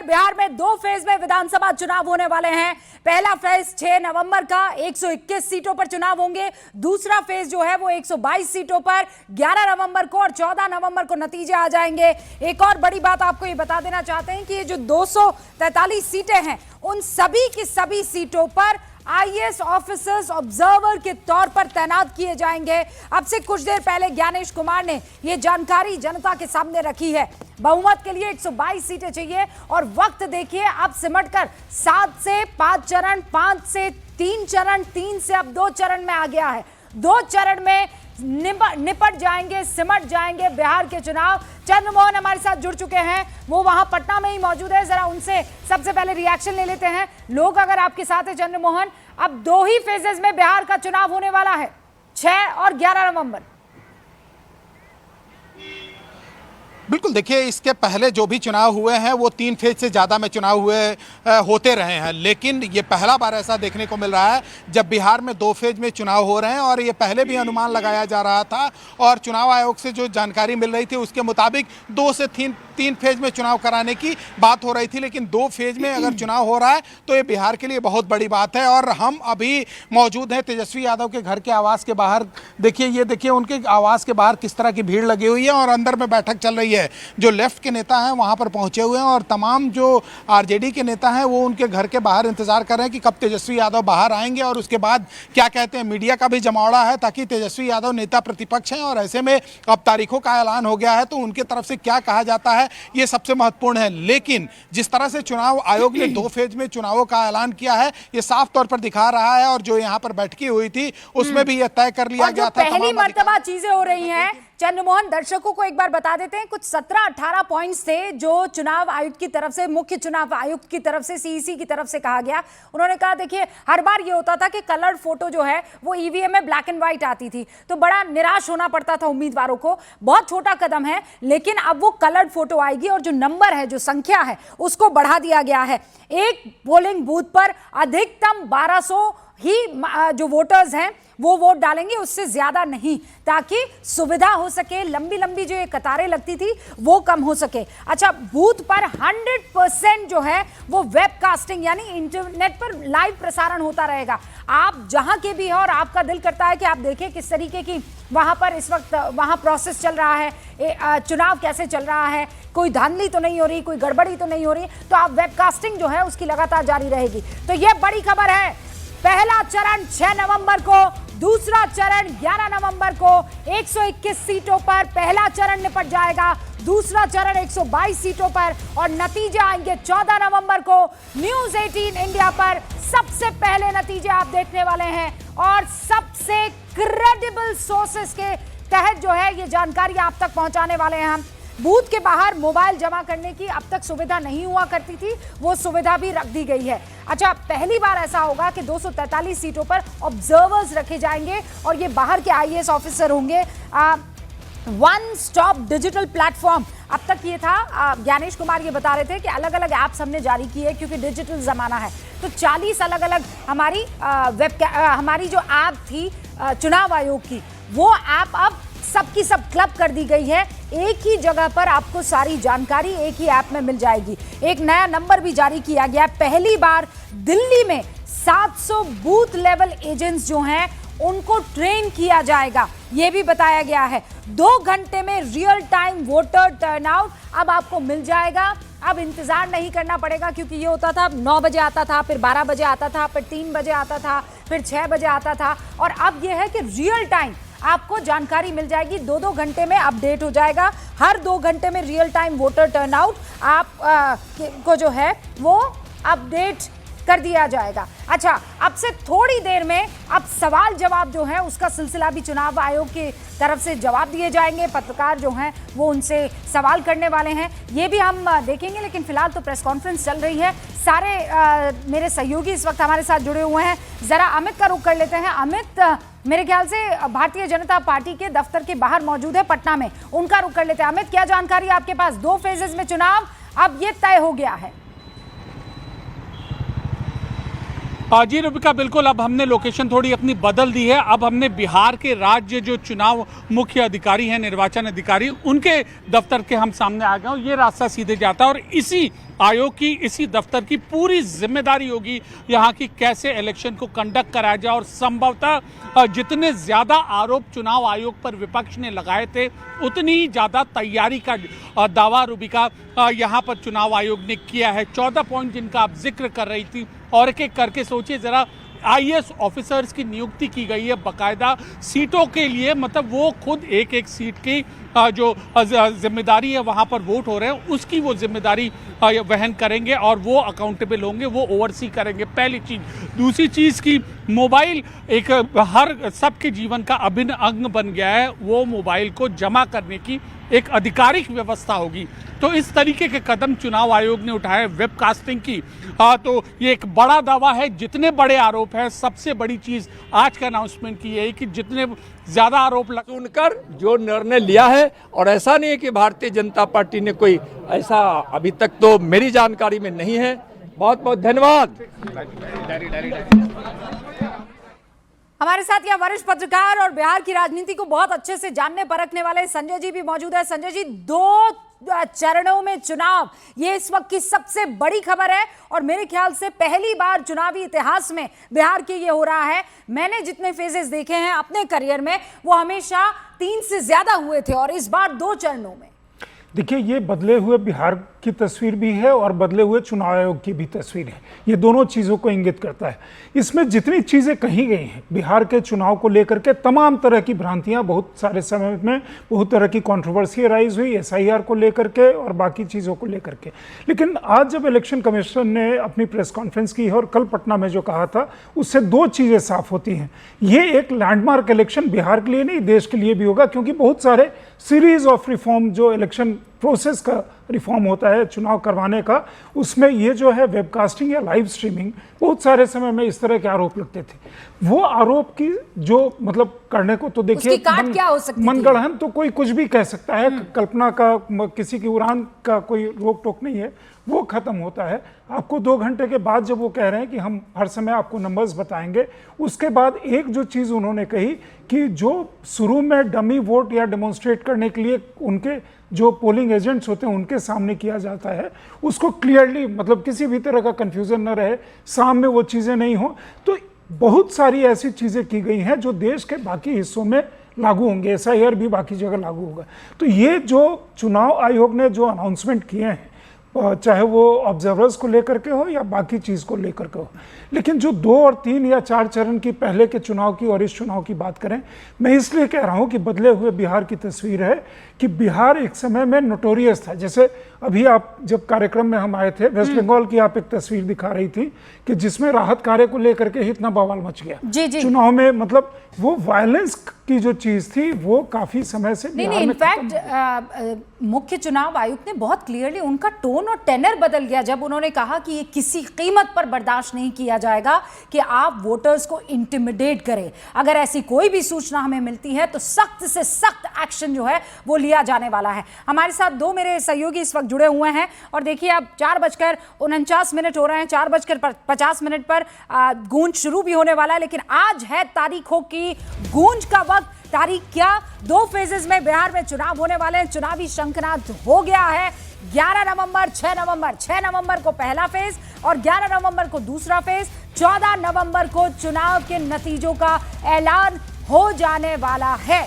बिहार में 2 फेज में विधानसभा चुनाव होने वाले हैं। पहला फेज 6 नवंबर का 121 सीटों पर चुनाव होंगे। दूसरा फेज जो है वो 122 सीटों पर 11 नवंबर को और 14 नवंबर को नतीजे आ जाएंगे। एक और बड़ी बात आपको ये बता देना चाहते हैं कि ये जो 243 सीटें हैं उन सभी की सभी सीटों पर आईएएस ऑफिसर्स ऑब्जर्वर के तौर पर तैनात किए जाएंगे। अब से कुछ देर पहले ज्ञानेश कुमार ने यह जानकारी जनता के सामने रखी है। बहुमत के लिए 122 सीटें चाहिए और वक्त देखिए अब सिमटकर 7 से 5 चरण, 5 से 3 चरण, 3 से अब 2 चरण में आ गया है। 2 चरण में निपट जाएंगे, सिमट जाएंगे बिहार के चुनाव। चंद्रमोहन हमारे साथ जुड़ चुके हैं, वो वहां पटना में ही मौजूद है। जरा उनसे सबसे पहले रिएक्शन ले लेते हैं। लोग अगर आपके साथ है चंद्रमोहन, अब 2 ही फेजेस में बिहार का चुनाव होने वाला है, 6 और 11 नवंबर। बिल्कुल, देखिए इसके पहले जो भी चुनाव हुए हैं वो 3 फेज से ज़्यादा में चुनाव होते रहे हैं, लेकिन ये पहला बार ऐसा देखने को मिल रहा है जब बिहार में 2 फेज में चुनाव हो रहे हैं। और ये पहले भी अनुमान लगाया जा रहा था और चुनाव आयोग से जो जानकारी मिल रही थी उसके मुताबिक 2 से 3 फेज में चुनाव कराने की बात हो रही थी, लेकिन 2 फेज में अगर चुनाव हो रहा है तो ये बिहार के लिए बहुत बड़ी बात है। और हम अभी मौजूद हैं तेजस्वी यादव के घर के आवास के बाहर। देखिए, ये देखिए उनके आवास के बाहर किस तरह की भीड़ लगी हुई है और अंदर में बैठक चल रही है। जो लेफ्ट के नेता हैं वहां पर पहुंचे हुए हैं और तमाम जो आरजेडी के नेता हैं वो उनके घर के बाहर इंतजार कर रहे हैं कि कब तेजस्वी यादव बाहर आएंगे और उसके बाद क्या कहते हैं। मीडिया का भी जमावड़ा है ताकि तेजस्वी यादव नेता प्रतिपक्ष हैं और ऐसे में अब तारीखों का ऐलान हो गया है तो उनके तरफ से क्या कहा जाता है ये सबसे महत्वपूर्ण है। लेकिन जिस तरह से चुनाव आयोग ने 2 फेज में चुनावों का ऐलान किया है ये साफ तौर पर दिखा रहा है। और जो यहाँ पर बैठकी हुई थी उसमें भी यह तय कर लिया गया था। पहली मर्तबा चीजें हो रही हैं चंद्रमोहन, दर्शकों को एक बार बता देते हैं। कुछ 17-18 पॉइंट्स थे जो चुनाव आयुक्त की तरफ से, मुख्य चुनाव आयुक्त की तरफ से, सीईसी की तरफ से कहा गया। उन्होंने कहा देखिए हर बार ये होता था कि कलर्ड फोटो जो है वो ईवीएम में ब्लैक एंड व्हाइट आती थी तो बड़ा निराश होना पड़ता था उम्मीदवारों को। बहुत छोटा कदम है लेकिन अब वो कलर्ड फोटो आएगी और जो नंबर है, जो संख्या है उसको बढ़ा दिया गया है। एक पोलिंग बूथ पर अधिकतम 1200 ही जो वोटर्स हैं वो वोट डालेंगे, उससे ज्यादा नहीं, ताकि सुविधा हो सके। लंबी लंबी जो ये कतारें लगती थी वो कम हो सके। अच्छा, बूथ पर 100% जो है वो वेबकास्टिंग यानी इंटरनेट पर लाइव प्रसारण होता रहेगा। आप जहां के भी हैं और आपका दिल करता है कि आप देखें किस तरीके की वहां पर इस वक्त वहां प्रोसेस चल रहा है, चुनाव कैसे चल रहा है, कोई धांधली तो नहीं हो रही, कोई गड़बड़ी तो नहीं हो रही, तो आप वेबकास्टिंग जो है उसकी लगातार जारी रहेगी। तो ये बड़ी खबर है। पहला चरण 6 नवंबर को, दूसरा चरण 11 नवंबर को। 121 सीटों पर पहला चरण निपट जाएगा, दूसरा चरण 122 सीटों पर और नतीजे आएंगे 14 नवंबर को। न्यूज़ 18 इंडिया पर सबसे पहले नतीजे आप देखने वाले हैं और सबसे क्रेडिबल सोर्सेस के तहत जो है ये जानकारी आप तक पहुंचाने वाले हैं हम। बूथ के बाहर मोबाइल जमा करने की अब तक सुविधा नहीं हुआ करती थी, वो सुविधा भी रख दी गई है। अच्छा, पहली बार ऐसा होगा कि 243 सीटों पर ऑब्जर्वर्स रखे जाएंगे और ये बाहर के आईएएस ऑफिसर होंगे। वन स्टॉप डिजिटल प्लेटफॉर्म, अब तक ये था, ज्ञानेश कुमार ये बता रहे थे कि अलग अलग ऐप्स हमने जारी की है क्योंकि डिजिटल जमाना है। तो 40 अलग अलग हमारी जो ऐप थी चुनाव आयोग की, वो ऐप अब सबकी सब क्लब कर दी गई है। एक ही जगह पर आपको सारी जानकारी एक ही ऐप में मिल जाएगी। एक नया नंबर भी जारी किया गया। पहली बार दिल्ली में 700 बूथ लेवल एजेंट्स जो हैं उनको ट्रेन किया जाएगा, यह भी बताया गया है। 2 घंटे में रियल टाइम वोटर टर्नआउट अब आपको मिल जाएगा। अब इंतजार नहीं करना पड़ेगा क्योंकि ये होता था 9 बजे आता था, फिर 12 बजे आता था, फिर 3 बजे आता था, फिर 6 बजे आता था और अब यह है कि रियल टाइम आपको जानकारी मिल जाएगी। 2-2 घंटे में अपडेट हो जाएगा। हर 2 घंटे में रियल टाइम वोटर टर्नआउट आप को जो है वो अपडेट कर दिया जाएगा। अच्छा, अब से थोड़ी देर में अब सवाल जवाब जो है उसका सिलसिला भी चुनाव आयोग की तरफ से जवाब दिए जाएंगे। पत्रकार जो हैं वो उनसे सवाल करने वाले हैं, ये भी हम देखेंगे। लेकिन फिलहाल तो प्रेस कॉन्फ्रेंस चल रही है। सारे मेरे सहयोगी इस वक्त हमारे साथ जुड़े हुए हैं। जरा अमित का रुख कर लेते हैं। अमित, मेरे ख्याल से भारतीय जनता पार्टी के दफ्तर के बाहर मौजूद है पटना में, उनका रुख कर लेते हैं। अमित, क्या जानकारी आपके पास? 2 फेजेस में चुनाव अब ये तय हो गया है। जी रूबिका, बिल्कुल। अब हमने लोकेशन थोड़ी अपनी बदल दी है। अब हमने बिहार के राज्य जो चुनाव मुख्य अधिकारी हैं, निर्वाचन अधिकारी, उनके दफ्तर के हम सामने आ गए हैं। ये रास्ता सीधे जाता है और इसी आयोग की, इसी दफ्तर की पूरी जिम्मेदारी होगी यहाँ की कैसे इलेक्शन को कंडक्ट कराया जाए। और संभवतः जितने ज़्यादा आरोप चुनाव आयोग पर विपक्ष ने लगाए थे उतनी ही ज़्यादा तैयारी का दावा रूबिका यहाँ पर चुनाव आयोग ने किया है। 14 पॉइंट जिनका आप जिक्र कर रही थी, और एक एक करके सोचिए ज़रा, आईएएस ऑफिसर्स की नियुक्ति की गई है बकायदा सीटों के लिए, मतलब वो खुद एक एक सीट की जो जिम्मेदारी है वहाँ पर वोट हो रहे हैं उसकी वो जिम्मेदारी वहन करेंगे और वो अकाउंटेबल होंगे, वो ओवरसी करेंगे। पहली चीज़। दूसरी चीज़ की मोबाइल एक हर सबके जीवन का अभिन्न अंग बन गया है, वो मोबाइल को जमा करने की एक आधिकारिक व्यवस्था होगी। तो इस तरीके के कदम चुनाव आयोग ने उठाए वेबकास्टिंग की। तो ये एक बड़ा दावा है, जितने बड़े आरोप हैं, सबसे बड़ी चीज़ आज का अनाउंसमेंट की है कि जितने ज़्यादा आरोप सुनकर जो निर्णय लिया है, और ऐसा नहीं है कि भारतीय जनता पार्टी ने कोई ऐसा, अभी तक तो मेरी जानकारी में नहीं है। बहुत बहुत धन्यवाद। हमारे साथ यहाँ वरिष्ठ पत्रकार और बिहार की राजनीति को बहुत अच्छे से जानने परखने वाले संजय जी भी मौजूद है। संजय जी, 2 चरणों में चुनाव, ये इस वक्त की सबसे बड़ी खबर है और मेरे ख्याल से पहली बार चुनावी इतिहास में बिहार के ये हो रहा है। मैंने जितने फेजेस देखे हैं अपने करियर में वो हमेशा 3 से ज्यादा हुए थे और इस बार 2 चरणों में। देखिए, ये बदले हुए बिहार की तस्वीर भी है और बदले हुए चुनाव आयोग की भी तस्वीर है। ये दोनों चीज़ों को इंगित करता है। इसमें जितनी चीज़ें कही गई हैं बिहार के चुनाव को लेकर के, तमाम तरह की भ्रांतियां, बहुत सारे समय में बहुत तरह की कंट्रोवर्सी राइज हुई एसआईआर को लेकर के और बाकी चीज़ों को लेकर के। लेकिन आज जब इलेक्शन कमीशन ने अपनी प्रेस कॉन्फ्रेंस की है और कल पटना में जो कहा था, उससे 2 चीज़ें साफ होती हैं। ये एक लैंडमार्क इलेक्शन बिहार के लिए नहीं, देश के लिए भी होगा, क्योंकि बहुत सारे सीरीज ऑफ रिफॉर्म जो इलेक्शन प्रोसेस का रिफॉर्म होता है चुनाव करवाने का, उसमें ये जो है वेबकास्टिंग या लाइव स्ट्रीमिंग, बहुत सारे समय में इस तरह के आरोप लगते थे। वो आरोप की जो मतलब करने को तो देखिए, क्या हो सकती मनगढ़ंत तो कोई कुछ भी कह सकता है, कल्पना का, किसी की उड़ान का कोई रोक टोक नहीं है, वो खत्म होता है। आपको 2 घंटे के बाद जब वो कह रहे हैं कि हम हर समय आपको नंबर्स बताएंगे, उसके बाद एक जो चीज़ उन्होंने कही कि जो शुरू में डमी वोट या डेमोन्स्ट्रेट करने के लिए उनके जो पोलिंग एजेंट्स होते हैं उनके सामने किया जाता है, उसको क्लियरली, मतलब किसी भी तरह का कन्फ्यूज़न न रहे, सामने वो चीज़ें नहीं हो। तो बहुत सारी ऐसी चीज़ें की गई हैं जो देश के बाकी हिस्सों में लागू होंगे, एसआईआर भी बाकी जगह लागू होगा। तो ये जो चुनाव आयोग ने जो अनाउंसमेंट किए हैं, चाहे वो ऑब्जर्वर्स को लेकर के हो या बाकी चीज़ को लेकर के हो, लेकिन जो 2 और 3 या 4 चरण की पहले के चुनाव की और इस चुनाव की बात करें, मैं इसलिए कह रहा हूं कि बदले हुए बिहार की तस्वीर है कि बिहार एक समय में नोटोरियस था। जैसे अभी आप जब कार्यक्रम में हम आए थे, वेस्ट बंगाल की आप एक तस्वीर दिखा रही थी कि जिसमें राहत कार्य को लेकर के इतना बवाल मच गया जी जी। चुनाव में, मतलब वो वायलेंस की जो चीज थी वो काफी समय से नहीं, इनफैक्ट मुख्य चुनाव आयुक्त ने बहुत क्लियरली, उनका टोन और टेनर बदल गया जब उन्होंने कहा कि ये किसी कीमत पर बर्दाश्त नहीं किया जाएगा कि आप वोटर्स को इंटिमिडेट करें। अगर ऐसी कोई भी सूचना हमें मिलती है तो सख्त से सख्त एक्शन जो है वो लिया जाने वाला है। हमारे साथ 2 मेरे सहयोगी इस वक्त जुड़े हुए हैं और देखिए अब 4:49 हो रहे हैं, 4:50 पर गूंज शुरू भी होने वाला है। लेकिन आज है तारीखों की गूंज का वक्त। तारीख क्या, 2 फेजेस में बिहार में चुनाव होने वाले हैं। चुनावी शंखनाद हो गया है। 11 नवंबर, 6 नवंबर को पहला फेज और 11 नवंबर को दूसरा फेज। 14 नवंबर को चुनाव के नतीजों का ऐलान हो जाने वाला है।